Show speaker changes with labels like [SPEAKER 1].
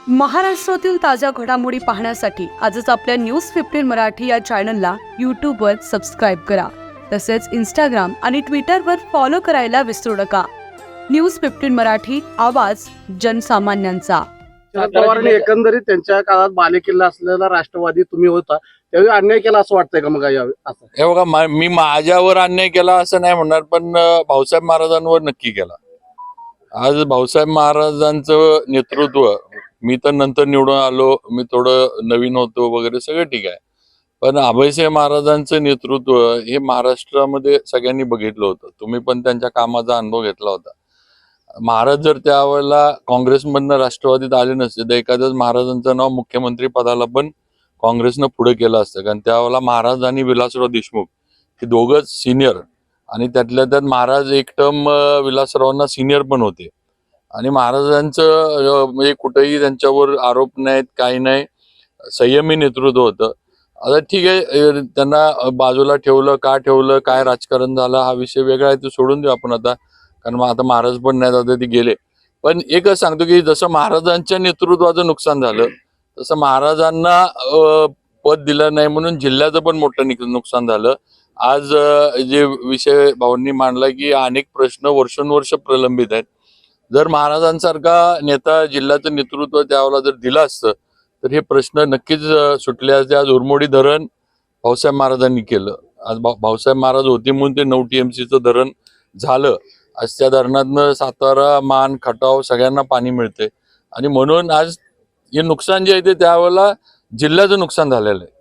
[SPEAKER 1] महाराष्ट्रातील ताज्या घडामोडी पाहण्यासाठी आजच आपल्या न्यूज 15 मराठी या चॅनलला यूट्यूबवर सबस्क्राईब करा. तसेच इंस्टाग्राम आणि ट्विटरवर फॉलो करायला विसरू नका. न्यूज 15 मराठी, आवाज जनसामान्यांचा.
[SPEAKER 2] शरद पवारांनी एकंदरीत त्यांच्या काळात बालेकिल्ला असलेला राष्ट्रवादी तुम्ही होता, त्यावेळी अन्याय केला असं वाटतंय का? मग असं
[SPEAKER 3] हे बघा, मी माझ्यावर अन्याय केला असं नाही म्हणणार, पण भाऊसाहेब महाराजांवर नक्की केला. आज भाऊसाहेब महाराजांचं नेतृत्व, मी तर नंतर निवडून आलो, मी थोडं नवीन होतो वगैरे, सगळं ठीक आहे, पण अभयसिंह महाराजांचं नेतृत्व हे महाराष्ट्रामध्ये सगळ्यांनी बघितलं होतं. तुम्ही पण त्यांच्या कामाचा अनुभव घेतला होता. महाराज जर त्यावेळेला काँग्रेसमधनं राष्ट्रवादीत आले नसते तर एखाद्याच महाराजांचं नाव मुख्यमंत्री पदाला पण काँग्रेसनं पुढे केलं असतं. कारण त्यावेळेला महाराज आणि विलासराव देशमुख हे दोघंच सिनियर, आणि त्यातल्या त्यात महाराज एक टर्म विलासरावांना सिनियर पण होते. आणि महाराजांचं म्हणजे कुठेही त्यांच्यावर आरोप नाहीत, काही नाही, संयमी नेतृत्व होतं. आता ठीक आहे, त्यांना बाजूला ठेवलं, का ठेवलं, काय राजकारण झालं हा विषय वेगळा आहे, तो सोडून देऊ आपण आता, कारण आता महाराज पण नाही, आता ते गेले. पण एकच सांगतो की जसं महाराजांच्या नेतृत्वाचं नुकसान झालं तसं महाराजांना पद दिलं नाही म्हणून जिल्ह्याचं पण मोठं नुकसान झालं. आज जे विषय भाऊंनी मांडला की अनेक प्रश्न वर्षानुवर्ष प्रलंबित आहेत. जर महाराजांसारखा नेता जिल्ह्याचं नेतृत्व त्यावेळेला जर दिलं असतं तर हे प्रश्न नक्कीच सुटले असते. आज उरमोडी धरण भाऊसाहेब महाराजांनी केलं. आज भाऊसाहेब महाराज होते म्हणून ते 9 TMCचं धरण झालं. आज त्या धरणातनं सातारा, मान, खटाव सगळ्यांना पाणी मिळते, आणि म्हणून आज हे नुकसान जे आहे ते त्यावेळेला जिल्ह्याचं नुकसान झालेलं आहे.